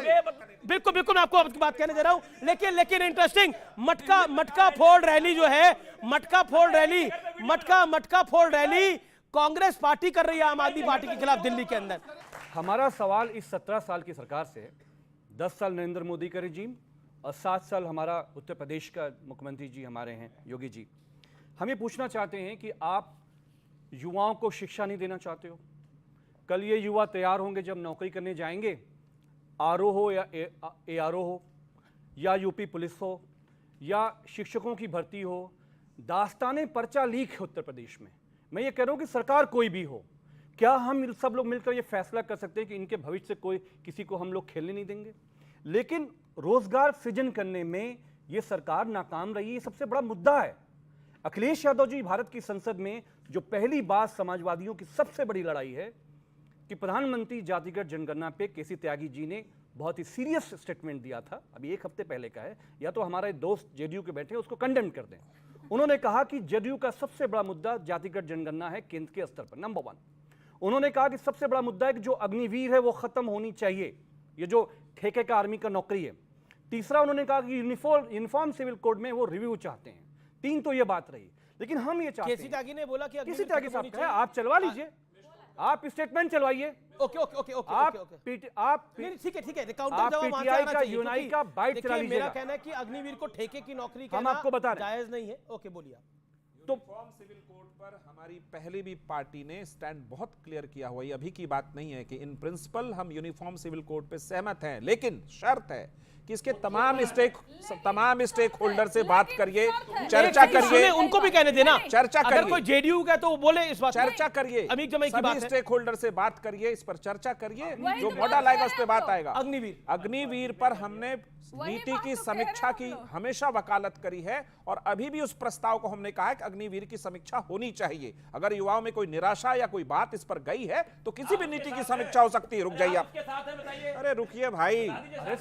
बिल्कुल बिल्कुल मैं आपको आपकी बात कहने दे रहा हूं, लेकिन इंटरेस्टिंग मटका फोड़ रैली जो है, मटका फोड़ रैली कांग्रेस पार्टी कर रही है आम आदमी पार्टी के खिलाफ दिल्ली के अंदर। हमारा सवाल इस 17 साल की सरकार से, 10 साल नरेंद्र मोदी का रिजीम और 7 साल हमारा उत्तर प्रदेश का मुख्यमंत्री जी हमारे हैं योगी जी, हम ये पूछना चाहते हैं कि आप युवाओं को शिक्षा नहीं देना चाहते हो? कल ये युवा तैयार होंगे जब नौकरी करने जाएंगे, आरओ हो या एआरओ हो या यूपी पुलिस हो या शिक्षकों की भर्ती हो, दास्ताने पर्चा लीक है उत्तर प्रदेश में। मैं ये कह रहा हूं कि सरकार कोई भी हो, क्या हम सब लोग मिलकर ये फैसला कर सकते हैं कि इनके भविष्य से कोई किसी को हम लोग खेलने नहीं देंगे? लेकिन रोजगार सृजन करने में ये सरकार नाकाम रही है, ये सबसे बड़ा मुद्दा है। अखिलेश यादव जी भारत की संसद में जो पहली बात समाजवादियों की सबसे बड़ी लड़ाई है कि प्रधानमंत्री जातिगत जनगणना पे केसी त्यागी जी ने बहुत ही सीरियस स्टेटमेंट दिया था, अभी 1 हफ्ते पहले का है, या तो हमारे दोस्त जेडीयू के बैठे उसको कंडेम कर दें। उन्होंने कहा कि जेडीयू का सबसे बड़ा मुद्दा जातिगत जनगणना है केंद्र के स्तर पर, नंबर 1। उन्होंने कहा कि सबसे बड़ा मुद्दा है कि जो अग्निवीर है वो खत्म होनी चाहिए, ये जो ठेके का आर्मी का नौकरी है। तीसरा उन्होंने कहा कि यूनिफॉर्म सिविल कोड में वो रिव्यू चाहते हैं। 3 तो ये बात रही, लेकिन हम ये चाहते हैं, केसी त्यागी ने बोला कि केसी त्यागी साहब कहे आप चलवा लीजिए, आप स्टेटमेंट चलवाइए। ओके आप ठीक है काउंटर जवाब वहां से आना चाहिए, यूनाई का बाइट चला लीजिए। मेरा कहना है कि अग्निवीर को ठेके की नौकरी हम आपको बता रहे हैं जायज नहीं है। ओके बोलिए। तो यूनिफॉर्म सिविल कोड पर हमारी पहले भी पार्टी ने स्टैंड बहुत क्लियर किया हुआ, ये अभी की बात नहीं है कि इन प्रिंसिपल हम यूनिफॉर्म सिविल कोड पे सहमत हैं, लेकिन शर्त है कि इसके तमाम स्टेक होल्डर से बात करिए, चर्चा करिए, उनको भी कहने देना, चर्चा करिए। अगर कोई जेडीयू का तो वो बोले इस बात, चर्चा करिए, सभी स्टेक होल्डर से बात करिए, इस पर चर्चा करिए, जो मॉडल आएगा उस पर बात आएगा। अग्निवीर पर हमने नीति की समीक्षा की हमेशा वकालत करी है और अभी भी उस प्रस्ताव को हमने कहा है कि अग्निवीर की समीक्षा होनी चाहिए। अगर युवाओं में कोई निराशा या कोई बात इस पर गई है तो किसी भी नीति की समीक्षा हो सकती है। रुक जाइए आप, अरे रुकिए भाई,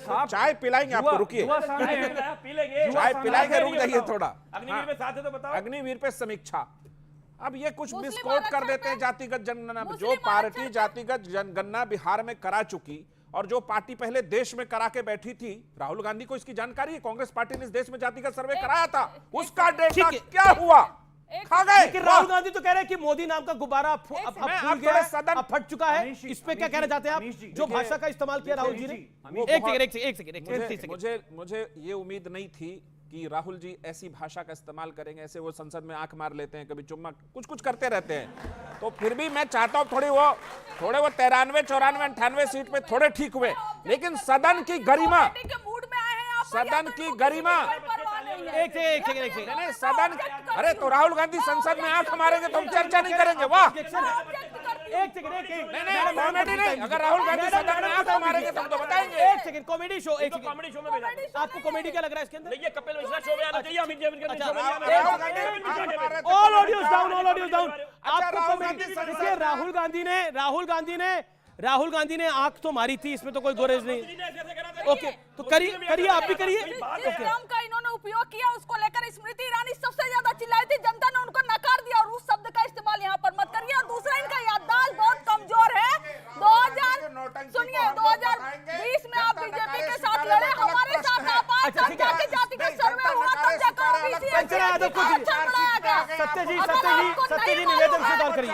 चाय पिलाएंगे आपको, रुकिए, चाय पिलाएंगे, रुक जाइए थोड़ा। अग्निवीर पे समीक्षा, अब ये कुछ मिसकोट कर देते हैं जातिगत जनगणना। जो पार्टी जातिगत जनगणना बिहार में करा चुकी और जो पार्टी पहले देश में करा के बैठी थी, राहुल गांधी को इसकी जानकारी है, कांग्रेस पार्टी ने इस देश में जातिगत सर्वे कराया था, उसका डेटा क्या हुआ, खा गए। राहुल गांधी तो कह रहे हैं कि मोदी नाम का गुब्बारा अब फट चुका है, इस पे क्या कहना चाहते हैं आप, जो भाषा का इस्तेमाल किया राहुल जी ने? एक सेकंड, मुझे ये उम्मीद नहीं थी कि राहुल जी ऐसी भाषा का इस्तेमाल करेंगे। ऐसे वो संसद में आंख मार लेते हैं, कभी चुम्मा कुछ करते रहते हैं, तो फिर भी मैं चाहता हूं थोड़े वो 93, 94, 98 सीट पे थोड़े ठीक हुए, लेकिन सदन की गरिमा, सदन की गरिमा, एक सेकंड, नहीं सदन, अरे तो राहुल गांधी संसद में आंख मारेंगे तो हम चर्चा नहीं करेंगे? वाह, नहीं, अगर राहुल गांधी सदन में आंख मारेंगे तो हम तो बताएंगे। एक second, comedy show, comedy show में आपको कॉमेडी क्या लग रहा है इसके अंदर? ये कपिल मिश्रा शो में आना चाहिए, अमित ऑल ऑडियोज डाउन। आपको कॉमेडी, देखिए राहुल गांधी ने आंख तो मारी थी, इसमें तो कोई गोरेज नहीं। ओके, तो करिए आप भी करिए। राम का इन्होंने उपयोग किया, उसको लेकर स्मृति ईरानी सबसे ज्यादा चिल्लाई थी, जनता ने उनको नकार दिया और उस शब्द का इस्तेमाल यहाँ पर मत करिए। और दूसरा, इनका याददाश्त बहुत कमजोर है। 2020 में आप बीजेपी के साथ लड़े, हमारे साथ आप आज तक जाके जातिगत सर्वे हुआ तब जाकर ओबीसी सत्य जी निवेदन स्वीकार करिए।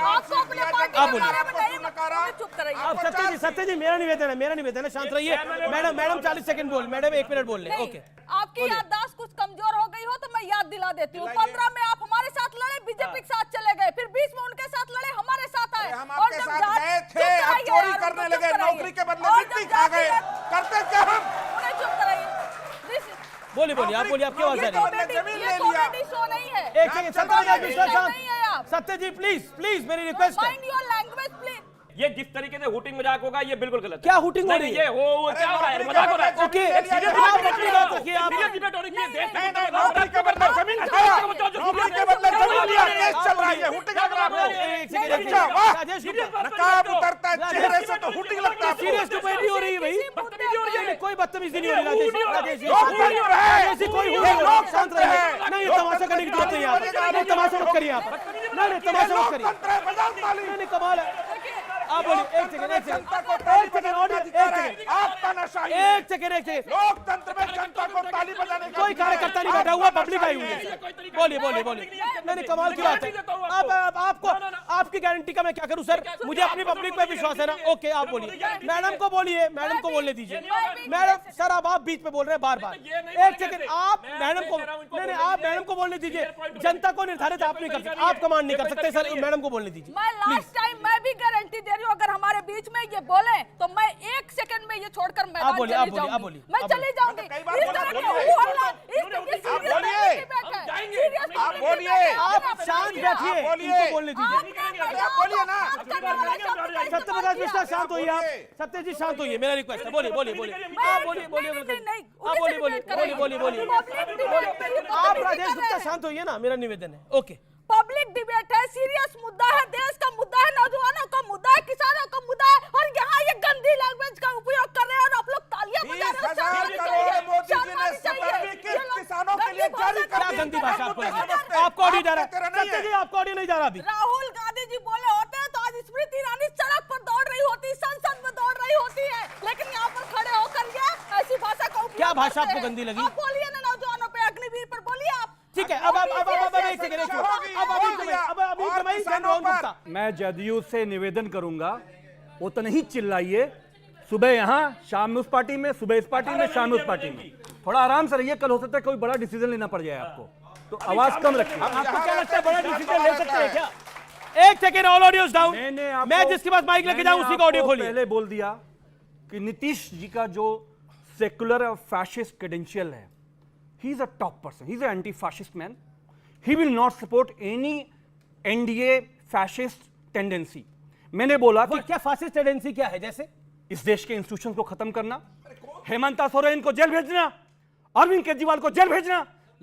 सत्य जी मेरा निवेदन है, शांत रहिए। मैडम 40 सेकंड बोल, मैडम 1 मिनट बोल ले। ओके, आपकी याददाश्त कुछ कमजोर हो गई हो तो मैं याद दिला देती हूँ। 15 में आप हमारे साथ लड़े, बीजेपी के साथ चले गए, फिर 20 में उनके साथ लड़े, हमारे साथ आए, और जब गए थे आप चोरी करने लगे, नौकरी के बदले मिट्टी खा गए, करते क्या हम? चुप कराइए, बोलिए आप क्या आवाज आ रही है? जमीन ले लिया, शो नहीं है। एक सेकंड, सत्य जी प्लीज मेरी रिक्वेस्ट है, माइंड योर लैंग्वेज प्लीज। ये जिस तरीके से हुटिंग मजाक होगा ये बिल्कुल गलत है। क्या हुटिंग हो रही है? ये वो क्या हो रहा है, मजाक हो रहा है। ओके, सीरियस डिबेट हो रही है। नौकरी के बदले जमीन खाया, नौकरी के बदले जमीन लिया, केस चल रहा है, हुटिंग लग रहा है। नकाब उतरता है चेहरे से तो हुटिंग लगता है। सीरियस डिबेट हो रही है भाई, कोई बदतमीजी नहीं हो रही। राजेश जी कोई शांत रहिए, नहीं तमाशा करने की जरूरत नहीं है, तमाशा मत करिए आप, नहीं तमाशा मत करिए, नहीं कमाल है आप बोलिए, एक सेकंड, एक सेकंड, जनता को ताली एक सेकंड, बजाने का ऑडियो, अधिकार एक है। सेकंड, आपका नशा ही है। एक सेकंड, एक सेकंड, लोकतंत्र में जनता को ताली बजाने का कोई अधिकार है। कार्यकर्ता नहीं बैठा हुआ, आपका पब्लिक नशा आई ही हुई है। है। बोलिए बोलिए बोलिए, नहीं नहीं, कमाल की बात है। अब आपको आपकी गारंटी का मैं क्या करूं सर, मुझे अपनी पब्लिक पे विश्वास है ना। ओके, आप बोलिए, मैडम को बोलिए, मैडम को बोलने दीजिए। मैडम सर, अब आप बीच में बोल रहे हैं बार बार, एक सेकंड, आप मैडम को, नहीं नहीं, आप मैडम को बोलने दीजिए। जनता को निर्धारित आप नहीं कर सकते, आप कमांड नहीं कर सकते सर, मैडम को बोलने दीजिए। मैं लास्ट टाइम मैं भी गारंटी दे रही हूँ, अगर हमारे बीच में ये बोले तो मैं 1 सेकंड में ये छोड़कर मैदान आप बोलिए, चली आप बोलिए, आप जाऊंगी। बोलिए, मैं आप चली जाऊंगी। कई बार इस बोला, तरह के बोलिए। हल्ला, आप बोलिए। आप बोलिए। आप शांत बैठिए, इनको बोलने दीजिए। आप बोलिए ना। सत्यप्रकाश मिश्रा शांत होइए, आप सत्यजीत शांत होइए, मेरा रिक्वेस्ट है। बोलिए बोलिए बोलिए, आप बोलिए बोलिए बोलिए, आप बोलिए बोलिए बोलिए बोलिए बोलिए, आप राजेश गुप्ता शांत होइए ना, मेरा निवेदन है। ओके, पब्लिक डिबेट है, सीरियस मुद्दा है, देश का मुद्दा है, नौजवानों का मुद्दा है, किसानों का मुद्दा है, और यहाँ ये गंदी लैंग्वेज का उपयोग कर रहे हैं और आप लोग तालियां बजा रहे हो। 20,000 करोड़ मोदी जी ने सत्तर किसानों के लिए जारी कर क्या दी। गंदी भाषा आपको लगी? आपको ऑडियो जा रहा है सत्य जी, आपको ऑडियो नहीं जा रहा अभी। राहुल गांधी जी बोले होते हैं तो आज स्मृति ईरानी सड़क पर दौड़ रही होती, संसद में दौड़ रही होती है, लेकिन यहाँ पर खड़े होकर ये ऐसी भाषा का उपयोग क्या भाषा करते आपको हैं। गंदी लगी? आप बोलिए ना नौजवानों पे, अग्निवीर पर बोलिए आप। ठीक है, अब एक सेकंड, एक सेकंड, अब अभी कमाई रोहन गुप्ता। मैं जदयू से निवेदन करूंगा, उतना ही चिल्लाइए, सुबह यहाँ शाम में उस पार्टी में, सुबह इस पार्टी में, शाम में उस पार्टी में। थोड़ा आराम से रहिए, कल हो सकता है कोई बड़ा डिसीजन लेना पड़ जाए आपको, तो आवाज कम रखिए। आपको क्या लगता है बड़ा डिसीजन ले सकते हैं क्या? एक सेकंड, ऑल ऑडियोज डाउन। मैं जिसके पास माइक लेके जाऊं उसी का ऑडियो खोलिए। पहले बोल दिया कि नीतीश जी का जो सेकुलर और फैशिस्ट क्रेडेंशियल है, he is a top person, he is an anti-fascist man, he will not support any NDA fascist tendency। मैंने बोला कि क्या फासिस्ट टेंडेंसी क्या है? जैसे इस देश के इंस्टीट्यूशंस को खत्म करना, हेमंत सोरेन को जेल भेजना, अरविंद केजरीवाल को जेल भेजना,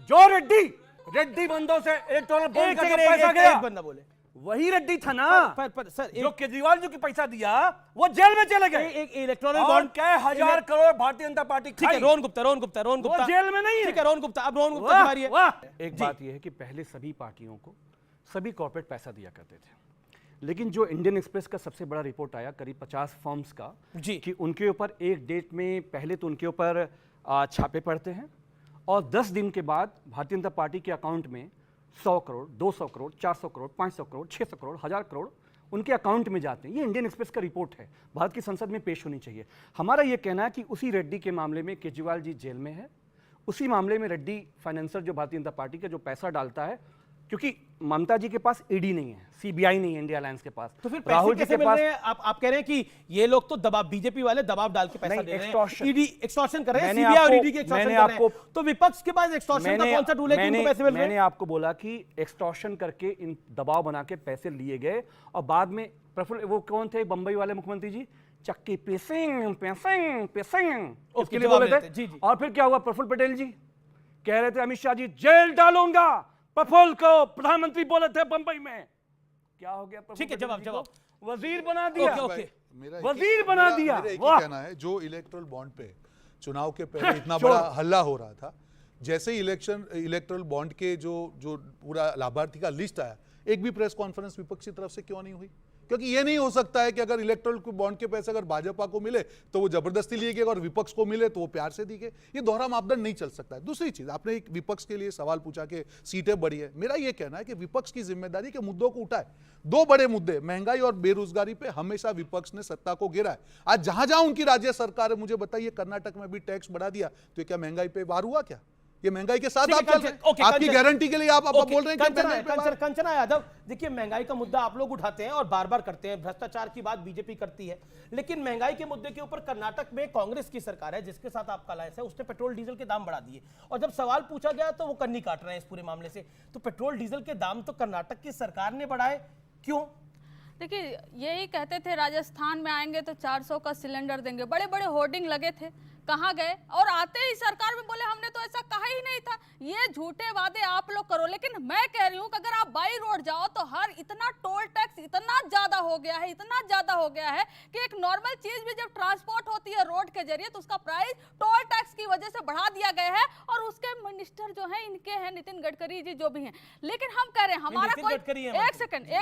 जो रेड्डी बंदों से इलेक्टोरल बॉन्ड का जो पैसा गया, बंदा बोले वही रेड्डी था ना। पर सर, जो केजरीवाल जो की पैसा दिया वो जेल में चले गए। एक इलेक्ट्रॉनिक और बॉन्ड क्या 1000 करोड़ भारतीय जनता पार्टी ठीक है, रोहन गुप्ता वो जेल में नहीं है। ठीक है, रोहन गुप्ता, अब रोहन गुप्ता की बारी है। एक बात यह है कि पहले सभी पार्टियों को सभी कॉर्पोरेट पैसा दिया करते थे, लेकिन जो इंडियन एक्सप्रेस का सबसे बड़ा रिपोर्ट आया करीब 50 फर्म्स का जी, कि उनके ऊपर एक डेट में पहले तो उनके ऊपर छापे पड़ते हैं और 10 दिन के बाद भारतीय जनता पार्टी के अकाउंट में 100 करोड़, 200 करोड़, 400 करोड़, 500 करोड़, 600 करोड़, 1000 करोड़ उनके अकाउंट में जाते हैं। ये इंडियन एक्सप्रेस का रिपोर्ट है, भारत की संसद में पेश होनी चाहिए। हमारा ये कहना है कि उसी रेड्डी के मामले में केजरीवाल जी जेल में है, उसी मामले में रेड्डी फाइनेंसर जो भारतीय जनता पार्टी का जो पैसा डालता है, क्योंकि ममता जी के पास ईडी नहीं है, सीबीआई नहीं है इंडिया अलायंस के पास, तो फिर राहुल पैसे जी कैसे के मिल पास रहे हैं? आप कह रहे हैं कि ये लोग तो दबाव, बीजेपी वाले दबाव डाल के पैसा नहीं, दे रहे हैं, extortion। ईडी एक्सटॉर्शन कर रहे हैं, मैंने सीबीआई और आपको- ईडी के एक्सटॉर्शन मैंने कर रहे हैं। आपको- तो विपक्ष के पास एक्सटॉर्शन का कौन सा टूल है कि उनको पैसे मिल रहे मैंने हैं? आपको बोला कि एक्सटॉर्शन करके इन दबाव बना के पैसे लिए गए और बाद में प्रफुल्ल, वो कौन थे बंबई वाले मुख्यमंत्री जी, चक्की पेसिंग पेसिंग पेसिंग उसके लिए जवाब बोले देते, थे। जी, जी। और फिर क्या हुआ, प्रफुल्ल पटेल जी कह रहे थे अमित शाह जी जेल डालूंगा, प्रफुल्ल को प्रधानमंत्री बोले थे बंबई में, क्या हो गया? ठीक है, जवाब वजीर बना दिया, ओके। वजीर बना दिया। मेरा एक ही वाह, कहना है, जो इलेक्टोरल बॉन्ड पे चुनाव के पहले इतना बड़ा हल्ला हो रहा था, जैसे ही इलेक्टोरल बॉन्ड के जो पूरा लाभार्थी का लिस्ट आया, एक भी प्रेस कॉन्फ्रेंस विपक्ष की तरफ से क्यों नहीं हुई? क्योंकि ये नहीं हो सकता है कि अगर इलेक्टोरल बॉन्ड के पैसे अगर भाजपा को मिले तो वो जबरदस्ती लिए गए और विपक्ष को मिले तो वो प्यार से दी गए। ये दोहरा मापदंड नहीं चल सकता है। दूसरी चीज, आपने एक विपक्ष के लिए सवाल पूछा कि सीटें बढ़ी है, मेरा ये कहना है कि विपक्ष की जिम्मेदारी के मुद्दों को उठाए। 2 बड़े मुद्दे, महंगाई और बेरोजगारी पे हमेशा विपक्ष ने सत्ता को गिरा है। आज जहां जहां उनकी राज्य सरकार है, मुझे बताइए कर्नाटक में भी टैक्स बढ़ा दिया, तो ये क्या महंगाई पे वार हुआ? क्या ये महंगाई के साथ आप चल रहे हैं? आपकी गारंटी के लिए आप बोल रहे हैं कि महंगाई पे वार? कंचना यादव, देखिए महंगाई का मुद्दा आप लोग उठाते हैं और बार बार करते हैं, भ्रष्टाचार की बात बीजेपी करती है, लेकिन महंगाई के मुद्दे के ऊपर कर्नाटक में कांग्रेस की सरकार है जिसके साथ आपका अलायंस है, उसने पेट्रोल डीजल के दाम बढ़ा दिए और जब सवाल पूछा गया तो वो कन्नी काट रहे हैं इस पूरे मामले से। तो पेट्रोल डीजल के दाम तो कर्नाटक की सरकार ने बढ़ाए, क्यों? देखिए, यही कहते थे राजस्थान में आएंगे तो 400 का सिलेंडर देंगे, बड़े बड़े होर्डिंग लगे थे, कहाँ गए? और आते ही सरकार में बोले हमने तो ऐसा कहा ही नहीं था। ये झूठे वादे आप लोग करो, लेकिन मैं कह रही हूँ कि अगर आप बाई रोड जाओ तो हर इतना टोल टैक्स इतना ज्यादा हो गया है, इतना ज्यादा हो गया है कि एक नॉर्मल चीज भी जब ट्रांसपोर्ट होती है रोड के जरिए तो उसका प्राइस टोल टैक्स की वजह से बढ़ा दिया गया है। और उसके मिनिस्टर जो है इनके हैं, नितिन गडकरी जी जो भी हैं। लेकिन हम कह रहे हैं हमारा कोई एक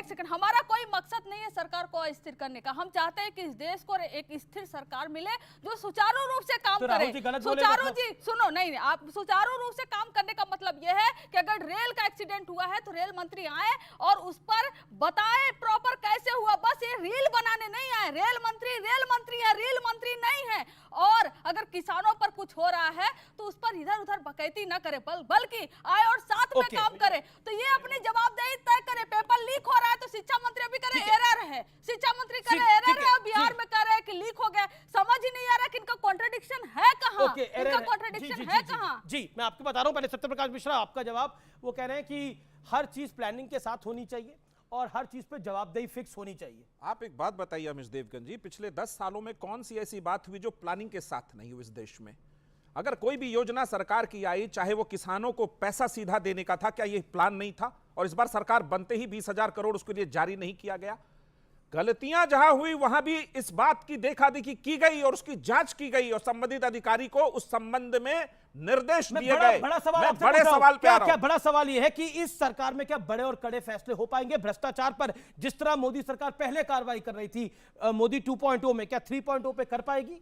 सेकंड हमारा कोई मकसद नहीं है सरकार को अस्थिर करने का। हम चाहते हैं कि इस देश को एक स्थिर सरकार मिले जो सुचारू रूप से काम करे। सुनो, नहीं आप सुचारू रूप से काम करने का मतलब यह है कि अगर रेल का एक्सीडेंट हुआ है तो रेल मंत्री आए और उस पर बताएं प्रॉपर कैसे हुआ। बस ये रील बनाने नहीं आए। रेल मंत्री है, रील मंत्री नहीं है। और अगर किसानों पर कुछ हो रहा है तो उस पर इधर उधर बकैती ना करे, बल्कि आए और साथ में काम करे। तो ये अपनी जवाबदेही तय करे। पेपर लीक हो रहा है तो शिक्षा मंत्री अभी करे एरर है, शिक्षा मंत्री करे एरर है, बिहार में कह रहे हैं कि लीक हो गया। समझ ही नहीं आ रहा कि इनका कॉन्ट्रडिक्शन है कहां, इनका कॉन्ट्रडिक्शन है कहां। जी मैं आपको बता रहा हूं। पहले सत्यप्रकाश मिश्रा आपका जवाब। वो कह रहे हैं कि हर चीज प्लानिंग के साथ होनी चाहिए और हर चीज पे जवाबदेही फिक्स होनी चाहिए। आप एक बात बताइए अमिश देवगन जी, पिछले 10 सालों में कौन सी ऐसी बात हुई जो प्लानिंग के साथ नहीं हुई इस देश में? अगर कोई भी योजना सरकार की आई, चाहे वो किसानों को पैसा सीधा देने का था, क्या ये प्लान नहीं था? और इस बार सरकार बनते ही 20,000 करोड़ उसके लिए जारी नहीं किया गया। गलतियां जहां हुई वहां भी इस बात की देखा देखी की गई और उसकी जांच की गई और संबंधित अधिकारी को उस संबंध में निर्देश दिए गए। बड़ा सवाल बड़े सवाल पे आ रहा हूं। क्या बड़ा सवाल यह है कि इस सरकार में क्या बड़े और कड़े फैसले हो पाएंगे भ्रष्टाचार पर? जिस तरह मोदी सरकार पहले कार्रवाई कर रही थी मोदी 2.0 में, क्या 3.0 पे कर पाएगी?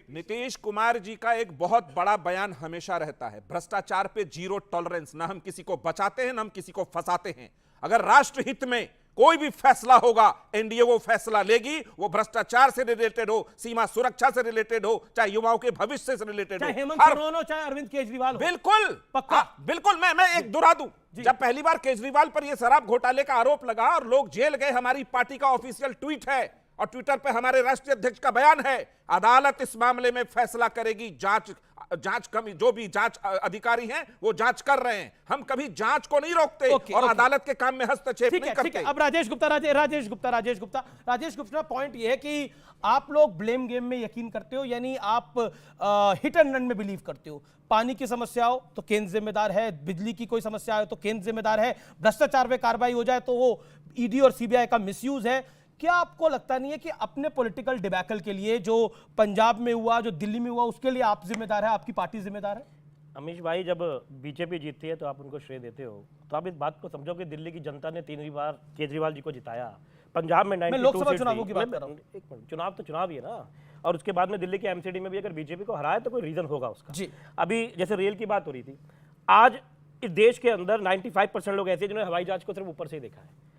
नीतीश कुमार जी का एक बहुत बड़ा बयान हमेशा रहता है, भ्रष्टाचार पे जीरो टॉलरेंस। ना हम किसी को बचाते हैं ना हम किसी को फंसाते हैं। अगर राष्ट्र हित में कोई भी फैसला होगा एनडीए वो फैसला लेगी, वो भ्रष्टाचार से रिलेटेड हो, सीमा सुरक्षा से रिलेटेड हो, चाहे युवाओं के भविष्य से रिलेटेड हो, चाहे हेमंत सोरेन हो, चाहे अरविंद केजरीवाल हो। बिल्कुल पक्का। बिल्कुल। मैं एक दोहरा दूं, जब पहली बार केजरीवाल पर यह शराब घोटाले का आरोप लगा और लोग जेल गए, हमारी पार्टी का ऑफिशियल ट्वीट है और ट्विटर पे हमारे राष्ट्रीय अध्यक्ष का बयान है, अदालत इस मामले में फैसला करेगी। जांच कमी जो भी जांच अधिकारी हैं वो जांच कर रहे हैं। हम कभी जांच को नहीं रोकते और अदालत के काम में हस्तक्षेप नहीं करते। अब राजेश गुप्ता पॉइंट ये है कि आप लोग ब्लेम गेम में यकीन करते हो, यानी आप हिट एंड रन में बिलीव करते हो। पानी की समस्या हो तो केंद्र जिम्मेदार है, बिजली की कोई समस्या हो तो केंद्र जिम्मेदार है, भ्रष्टाचार में कार्रवाई हो जाए तो वो ईडी और सीबीआई का मिसयूज है। क्या आपको लगता नहीं है कि अपने पॉलिटिकल डिबैकल के लिए जो पंजाब में हुआ, जो दिल्ली में हुआ, उसके लिए आप जिम्मेदार है, आपकी पार्टी जिम्मेदार है? अमीश भाई, जब बीजेपी जीतती है तो आप उनको श्रेय देते हो, तो आप इस बात को समझो कि दिल्ली की जनता ने 3वीं बार केजरीवाल जी को जिताया। पंजाब में 92 लोकसभा चुनावों की बात कर रहा हूं। एक मिनट, चुनाव तो चुनाव ही है ना। और उसके बाद में दिल्ली के एमसीडी में भी अगर बीजेपी को हराए तो कोई रीजन होगा उसका जी। अभी जैसे रेल की बात हो रही थी, आज इस देश के अंदर 95% लोग ऐसे जिन्होंने हवाई जहाज को सिर्फ ऊपर से ही देखा है।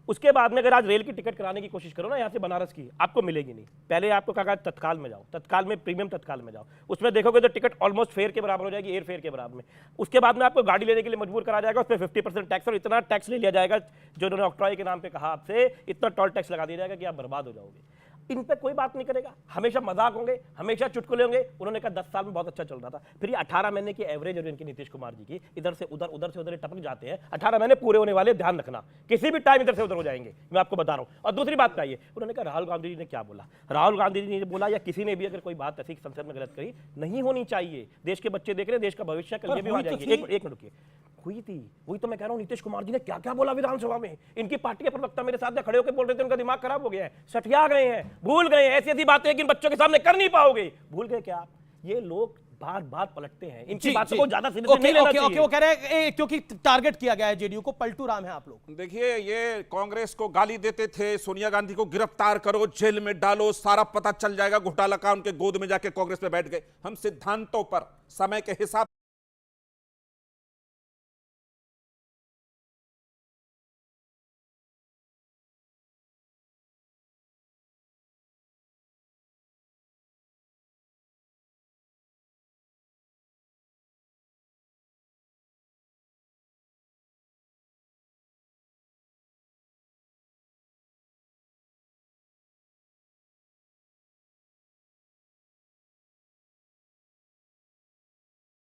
उसके बाद में अगर आज रेल की टिकट कराने की कोशिश करो ना यहाँ से बनारस की, आपको मिलेगी नहीं। पहले आपको कहा तत्काल में जाओ, तत्काल में प्रीमियम तत्काल में जाओ, उसमें देखोगे तो टिकट ऑलमोस्ट फेयर के बराबर हो जाएगी, एयर फेयर के बराबर में। उसके बाद में आपको गाड़ी लेने के लिए मजबूर करा जाएगा, उस पर 50% टैक्स और इतना टैक्स ले लिया जाएगा जो उन्होंने ऑक्ट्रॉय के नाम पे कहा आपसे, इतना टोल टैक्स लगा दिया जाएगा कि आप बर्बाद हो जाओगे। इन पे कोई बात नहीं करेगा, हमेशा मजाक होंगे, हमेशा चुटकुले होंगे। उन्होंने कहा 10 साल में बहुत अच्छा चल रहा था, फिर ये 18 महीने की एवरेज और इनकी नीतीश कुमार जी की इधर से उधर, उधर से उधर टपक जाते हैं। 18 महीने पूरे होने वाले, ध्यान रखना, किसी भी टाइम इधर से उधर हो जाएंगे, मैं आपको बता रहा हूं। और दूसरी बात चाहिए, उन्होंने कहा राहुल गांधी जी ने क्या बोला। राहुल गांधी जी ने बोला या किसी ने भी अगर कोई बात ऐसी संसद में गलत करी, नहीं होनी चाहिए। देश के बच्चे देख रहे हैं, देश का भविष्य कल ये भी आ जाएंगे। एक मिनट रुकिए, हुई थी, वही तो मैं कह रहा हूं। नीतीश कुमार जी ने क्या क्या बोला विधानसभा में, इनकी पार्टी के प्रवक्ता मेरे साथ खड़े होकर बोल रहे थे, उनका दिमाग खराब हो गया है, सठिया गए हैं, भूल गए। ऐसी ऐसी बातें कि इन बच्चों के सामने कर नहीं पाओगे, भूल गए क्या आप? ये लोग बार बार पलटते हैं, इनकी बातों को ज्यादा सीरियसली नहीं लेना चाहिए। वो कह रहे हैं क्योंकि टारगेट किया गया है जेडीयू को, पलटू राम है आप लोग। देखिए, ये कांग्रेस को गाली देते थे, सोनिया गांधी को गिरफ्तार करो, जेल में डालो, सारा पता चल जाएगा घोटाला का, उनके गोद में जाके कांग्रेस में बैठ गए। हम सिद्धांतों पर, समय के हिसाब